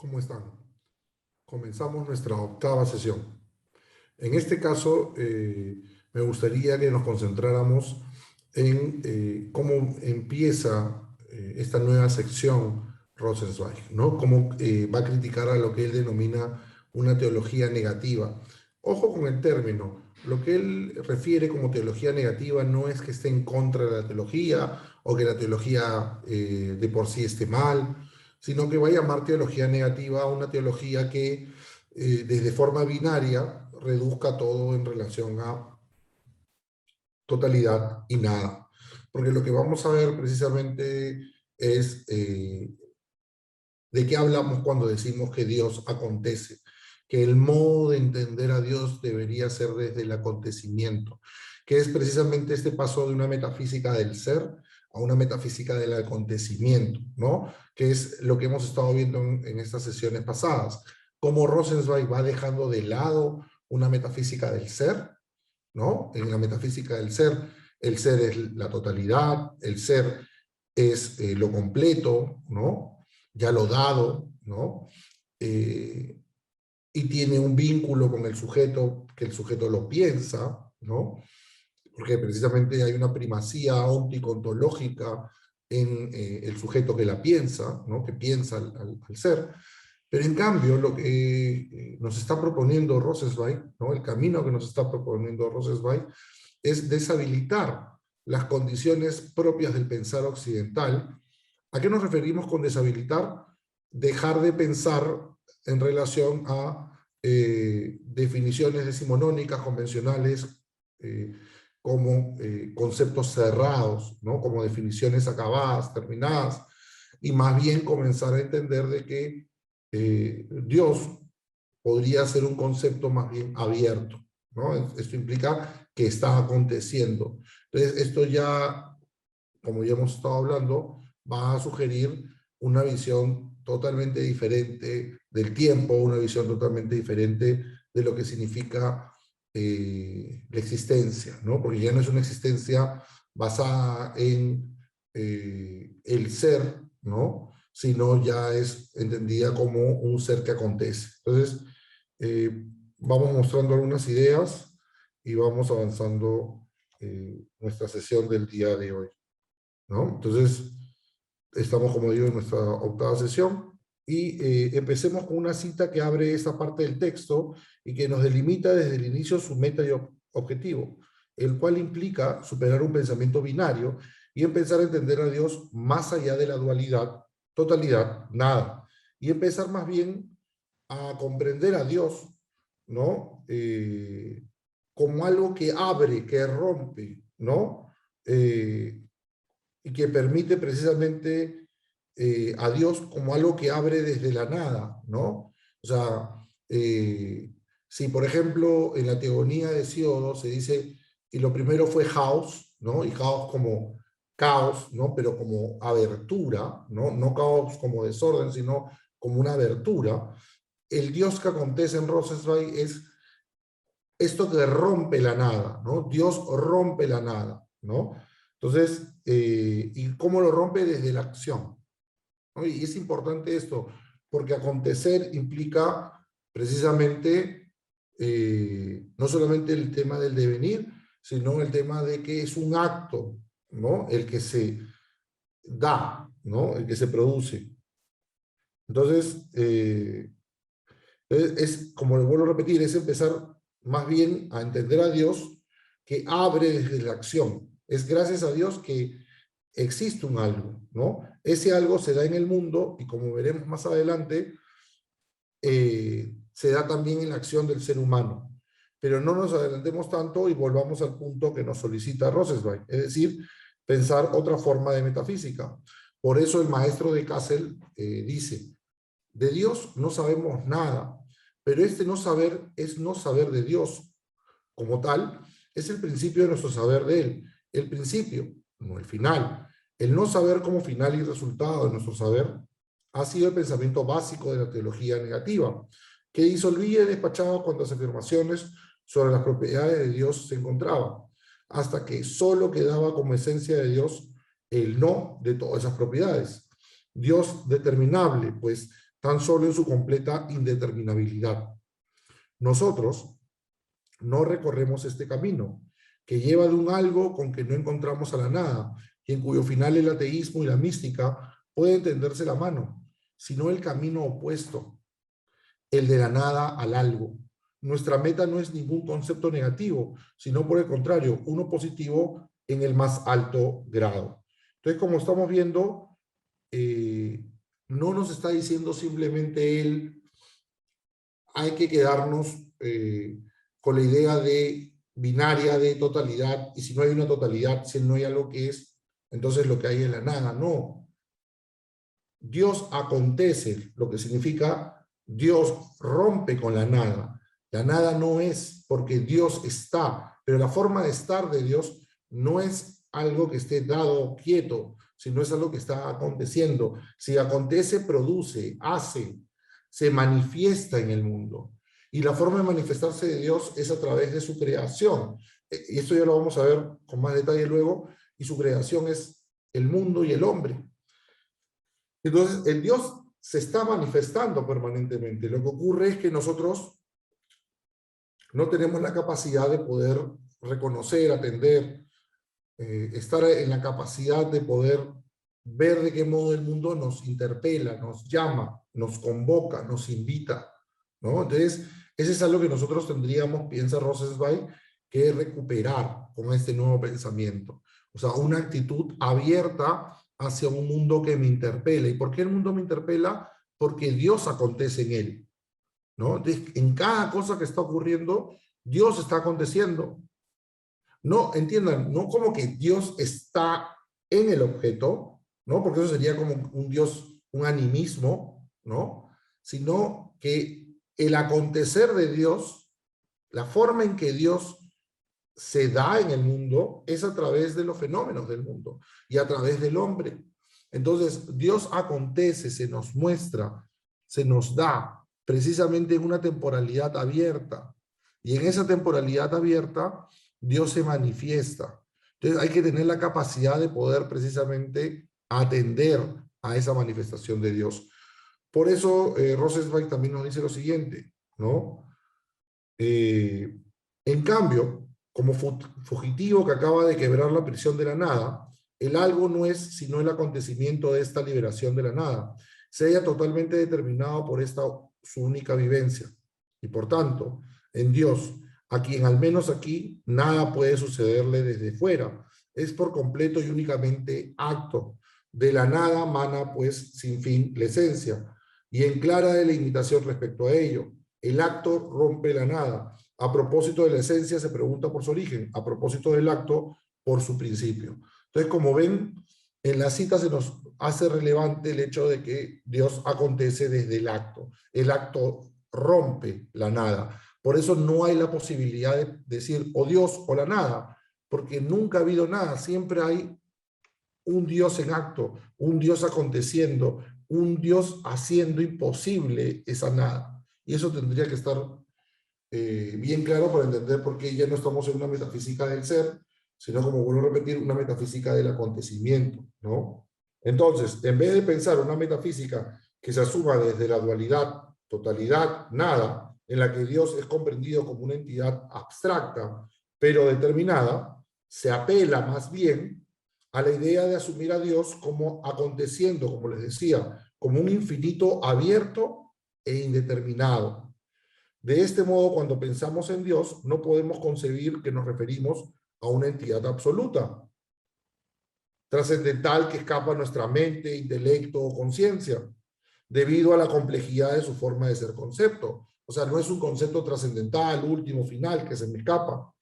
¿Cómo están? Comenzamos nuestra octava sesión. En este caso, me gustaría que nos concentráramos en cómo empieza esta nueva sección Rosenzweig, ¿no? Cómo va a criticar a lo que él denomina una teología negativa. Ojo con el término. Lo que él refiere como teología negativa no es que esté en contra de la teología o que la teología de por sí esté mal, sino que va a llamar teología negativa a una teología que desde forma binaria reduzca todo en relación a totalidad y nada. Porque lo que vamos a ver precisamente es de qué hablamos cuando decimos que Dios acontece, que el modo de entender a Dios debería ser desde el acontecimiento, que es precisamente este paso de una metafísica del ser a una metafísica del acontecimiento, ¿no? Que es lo que hemos estado viendo en estas sesiones pasadas, cómo Rosenzweig va dejando de lado una metafísica del ser, ¿no? En la metafísica del ser, el ser es la totalidad, el ser es lo completo, ¿no? Ya lo dado, ¿no? Eh, y tiene un vínculo con el sujeto, que el sujeto lo piensa, ¿no? Porque precisamente hay una primacía óntico-ontológica en el sujeto que la piensa, ¿no? Que piensa al ser. Pero en cambio, lo que nos está proponiendo Rosenzweig, ¿no? El camino que nos está proponiendo Rosenzweig, es deshabilitar las condiciones propias del pensar occidental. ¿A qué nos referimos con deshabilitar? Dejar de pensar en relación a definiciones decimonónicas convencionales como conceptos cerrados, ¿no? Como definiciones acabadas, terminadas, y más bien comenzar a entender de que Dios podría ser un concepto más bien abierto, ¿no? Esto implica que está aconteciendo. Entonces, esto ya, como ya hemos estado hablando, va a sugerir una visión totalmente diferente del tiempo, una visión totalmente diferente de lo que significa la existencia, ¿no? Porque ya no es una existencia basada en el ser, ¿no? Sino ya es entendida como un ser que acontece. Entonces, vamos mostrando algunas ideas y vamos avanzando nuestra sesión del día de hoy, ¿no? Entonces, estamos, como digo, en nuestra octava sesión y empecemos con una cita que abre esa parte del texto y que nos delimita desde el inicio su meta y objetivo, el cual implica superar un pensamiento binario y empezar a entender a Dios más allá de la dualidad, totalidad, nada, y empezar más bien a comprender a Dios, ¿no? Como algo que abre, que rompe, ¿no? Y que permite precisamente a Dios como algo que abre desde la nada, ¿no? O sea, si por ejemplo en la teogonía de Hesíodo se dice, y lo primero fue Haos, ¿no? Y Haos como caos, ¿no? Pero como abertura, ¿no? No caos como desorden, sino como una abertura. El Dios que acontece en Rosenzweig es esto que rompe la nada, ¿no? Dios rompe la nada, ¿no? Entonces, ¿y cómo lo rompe? Desde la acción, ¿no? Y es importante esto, porque acontecer implica precisamente no solamente el tema del devenir, sino el tema de que es un acto, ¿no? El que se da, ¿no? El que se produce. Entonces, es, como lo vuelvo a repetir, es empezar más bien a entender a Dios que abre desde la acción. Es gracias a Dios que existe un algo, ¿no? Ese algo se da en el mundo y como veremos más adelante, se da también en la acción del ser humano. Pero no nos adelantemos tanto y volvamos al punto que nos solicita Rosenzweig, es decir, pensar otra forma de metafísica. Por eso el maestro de Kassel dice, de Dios no sabemos nada, pero este no saber es no saber de Dios. Como tal, es el principio de nuestro saber de Él. El principio, no el final. El no saber como final y resultado de nuestro saber ha sido el pensamiento básico de la teología negativa, que disolvía y despachaba cuantas afirmaciones sobre las propiedades de Dios se encontraban, hasta que solo quedaba como esencia de Dios el no de todas esas propiedades. Dios determinable, pues tan solo en su completa indeterminabilidad. Nosotros no recorremos este camino, que lleva de un algo con que no encontramos a la nada, y en cuyo final el ateísmo y la mística pueden tenderse la mano, sino el camino opuesto, el de la nada al algo. Nuestra meta no es ningún concepto negativo, sino por el contrario, uno positivo en el más alto grado. Entonces, como estamos viendo, no nos está diciendo simplemente él, hay que quedarnos con la idea de binaria de totalidad, y si no hay una totalidad, si no hay algo que es, entonces lo que hay es la nada. No. Dios acontece, lo que significa Dios rompe con la nada. La nada no es porque Dios está, pero la forma de estar de Dios no es algo que esté dado quieto, sino es algo que está aconteciendo. Si acontece, produce, hace, se manifiesta en el mundo. Y la forma de manifestarse de Dios es a través de su creación. Y esto ya lo vamos a ver con más detalle luego. Y su creación es el mundo y el hombre. Entonces, el Dios se está manifestando permanentemente. Lo que ocurre es que nosotros no tenemos la capacidad de poder reconocer, atender, estar en la capacidad de poder ver de qué modo el mundo nos interpela, nos llama, nos convoca, nos invita, ¿no? Entonces, ese es algo que nosotros tendríamos, piensa Rosenzweig, que recuperar con este nuevo pensamiento. O sea, una actitud abierta hacia un mundo que me interpela. ¿Y por qué el mundo me interpela? Porque Dios acontece en él, ¿no? Entonces, en cada cosa que está ocurriendo, Dios está aconteciendo. No, entiendan, no como que Dios está en el objeto, ¿no? Porque eso sería como un Dios, un animismo, ¿no? Sino que el acontecer de Dios, la forma en que Dios se da en el mundo es a través de los fenómenos del mundo y a través del hombre. Entonces, Dios acontece, se nos muestra, se nos da precisamente en una temporalidad abierta. Y en esa temporalidad abierta, Dios se manifiesta. Entonces, hay que tener la capacidad de poder precisamente atender a esa manifestación de Dios. Por eso, Rosenzweig también nos dice lo siguiente, ¿no? En cambio, como fugitivo que acaba de quebrar la prisión de la nada, el algo no es sino el acontecimiento de esta liberación de la nada, se halla totalmente determinado por esta su única vivencia. Y por tanto, en Dios, a quien al menos aquí nada puede sucederle desde fuera, es por completo y únicamente acto. De la nada mana, pues, sin fin la esencia, y en clara delimitación respecto a ello. El acto rompe la nada. A propósito de la esencia se pregunta por su origen, a propósito del acto por su principio. Entonces, como ven, en la cita se nos hace relevante el hecho de que Dios acontece desde el acto. El acto rompe la nada. Por eso no hay la posibilidad de decir o Dios o la nada, porque nunca ha habido nada. Siempre hay un Dios en acto, un Dios aconteciendo, un Dios haciendo imposible esa nada. Y eso tendría que estar bien claro para entender por qué ya no estamos en una metafísica del ser, sino, como vuelvo a repetir, una metafísica del acontecimiento, ¿no? Entonces, en vez de pensar una metafísica que se asuma desde la dualidad, totalidad, nada, en la que Dios es comprendido como una entidad abstracta, pero determinada, se apela más bien a la idea de asumir a Dios como aconteciendo, como les decía, como un infinito abierto e indeterminado. De este modo, cuando pensamos en Dios, no podemos concebir que nos referimos a una entidad absoluta, trascendental, que escapa a nuestra mente, intelecto o conciencia, debido a la complejidad de su forma de ser concepto. O sea, no es un concepto trascendental, último, final, que se me escapa.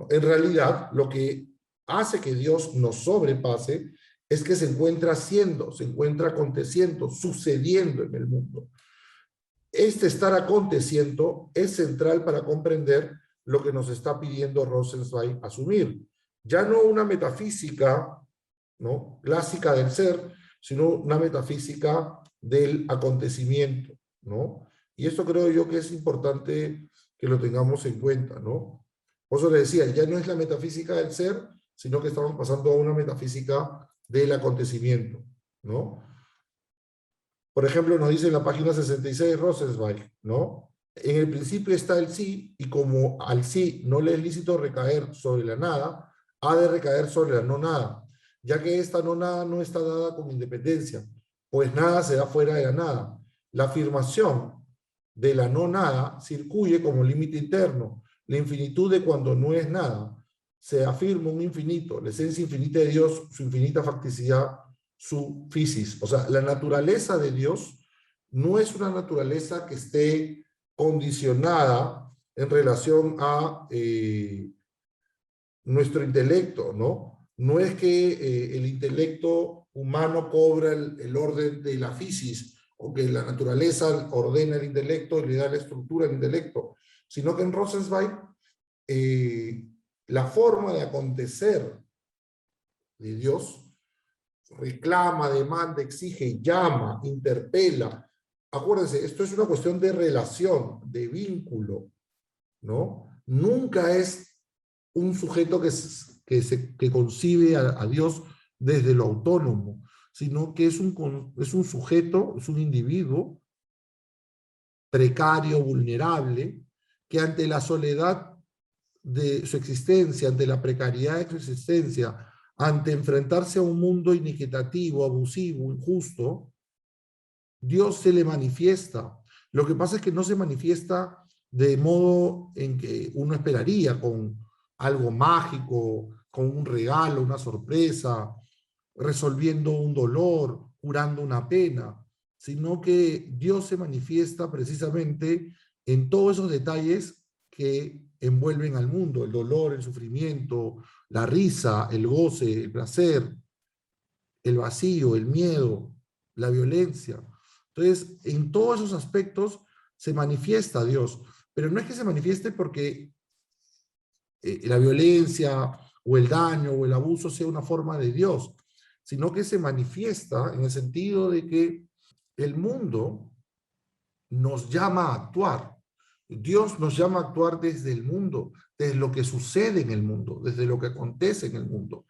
En realidad, lo que hace que Dios nos sobrepase es que se encuentra haciendo, se encuentra aconteciendo, sucediendo en el mundo. Este estar aconteciendo es central para comprender lo que nos está pidiendo Rosenzweig asumir. Ya no una metafísica, ¿no?, clásica del ser, sino una metafísica del acontecimiento, ¿no? Y esto creo yo que es importante que lo tengamos en cuenta, ¿no? Por eso le decía, ya no es la metafísica del ser, sino que estamos pasando a una metafísica del acontecimiento, ¿no? Por ejemplo, nos dice en la página 66 Rosenzweig, ¿no? En el principio está el sí, y como al sí no le es lícito recaer sobre la nada, ha de recaer sobre la no nada, ya que esta no nada no está dada con independencia, pues nada se da fuera de la nada. La afirmación de la no nada circuye como límite interno, la infinitud de cuando no es nada. Se afirma un infinito, la esencia infinita de Dios, su infinita facticidad, su physis. O sea, la naturaleza de Dios no es una naturaleza que esté condicionada en relación a nuestro intelecto, ¿no? No es que el intelecto humano cobra el orden de la physis, o que la naturaleza ordena el intelecto y le da la estructura al intelecto, sino que en Rosenzweig la forma de acontecer de Dios reclama, demanda, exige, llama, interpela. Acuérdense, esto es una cuestión de relación, de vínculo, ¿no? Nunca es un sujeto que concibe a Dios desde lo autónomo, sino que es un sujeto, es un individuo precario, vulnerable, que ante la soledad de su existencia, ante la precariedad de su existencia, ante enfrentarse a un mundo inequitativo, abusivo, injusto, Dios se le manifiesta. Lo que pasa es que no se manifiesta de modo en que uno esperaría, con algo mágico, con un regalo, una sorpresa, resolviendo un dolor, curando una pena, sino que Dios se manifiesta precisamente en todos esos detalles que envuelven al mundo: el dolor, el sufrimiento, la risa, el goce, el placer, el vacío, el miedo, la violencia. Entonces, en todos esos aspectos se manifiesta Dios, pero no es que se manifieste porque la violencia o el daño o el abuso sea una forma de Dios, sino que se manifiesta en el sentido de que el mundo nos llama a actuar. Dios nos llama a actuar desde el mundo, desde lo que sucede en el mundo, desde lo que acontece en el mundo.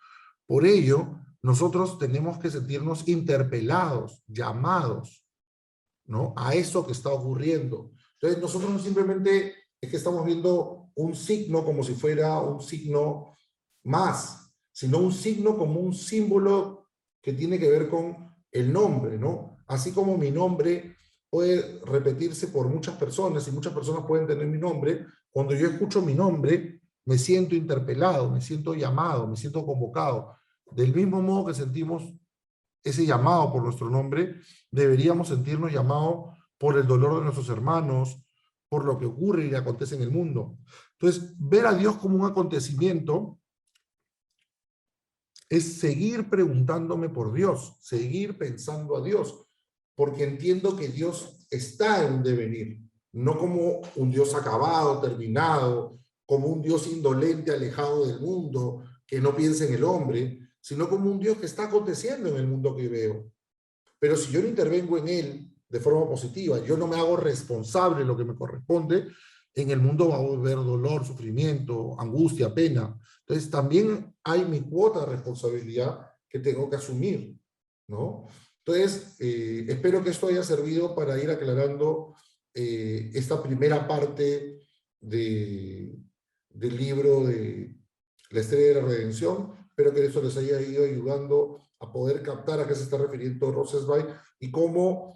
Por ello, nosotros tenemos que sentirnos interpelados, llamados, ¿no?, a eso que está ocurriendo. Entonces, nosotros no simplemente es que estamos viendo un signo como si fuera un signo más, sino un signo como un símbolo que tiene que ver con el nombre, ¿no? Así como mi nombre puede repetirse por muchas personas y muchas personas pueden tener mi nombre, cuando yo escucho mi nombre me siento interpelado, me siento llamado, me siento convocado. Del mismo modo que sentimos ese llamado por nuestro nombre, deberíamos sentirnos llamados por el dolor de nuestros hermanos, por lo que ocurre y acontece en el mundo. Entonces, ver a Dios como un acontecimiento es seguir preguntándome por Dios, seguir pensando a Dios, porque entiendo que Dios está en un devenir, no como un Dios acabado, terminado, como un Dios indolente, alejado del mundo, que no piensa en el hombre, sino como un Dios que está aconteciendo en el mundo que veo. Pero si yo no intervengo en él de forma positiva, yo no me hago responsable de lo que me corresponde, en el mundo va a haber dolor, sufrimiento, angustia, pena. Entonces también hay mi cuota de responsabilidad que tengo que asumir, ¿no? Entonces, espero que esto haya servido para ir aclarando esta primera parte del libro de La Estrella de la Redención. Espero que eso les haya ido ayudando a poder captar a qué se está refiriendo Rosenzweig y cómo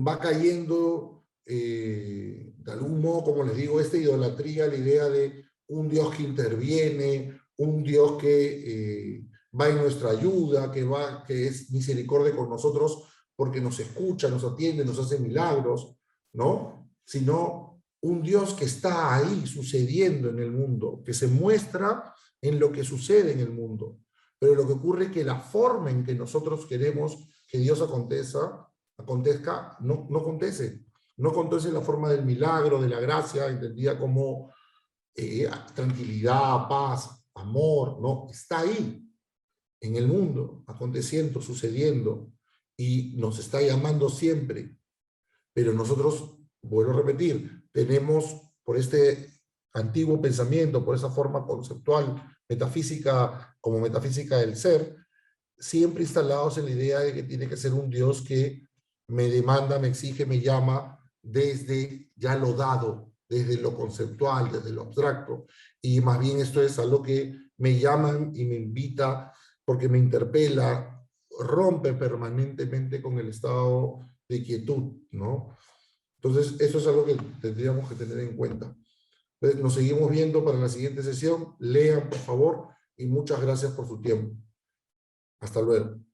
va cayendo de algún modo, como les digo, esta idolatría, la idea de un Dios que interviene, un Dios que va en nuestra ayuda, que es misericordia con nosotros porque nos escucha, nos atiende, nos hace milagros, ¿no? Sino un Dios que está ahí sucediendo en el mundo, que se muestra en lo que sucede en el mundo. Pero lo que ocurre es que la forma en que nosotros queremos que Dios acontezca, no acontece. No acontece en la forma del milagro, de la gracia, entendida como tranquilidad, paz, amor, no, está ahí, en el mundo, aconteciendo, sucediendo, y nos está llamando siempre. Pero nosotros, vuelvo a repetir, tenemos por este antiguo pensamiento, por esa forma conceptual, metafísica, como metafísica del ser, siempre instalados en la idea de que tiene que ser un Dios que me demanda, me exige, me llama desde ya lo dado, desde lo conceptual, desde lo abstracto, y más bien esto es algo que me llaman y me invita porque me interpela, rompe permanentemente con el estado de quietud, ¿no? Entonces, eso es algo que tendríamos que tener en cuenta. Entonces, nos seguimos viendo para la siguiente sesión. Lean, por favor, y muchas gracias por su tiempo. Hasta luego.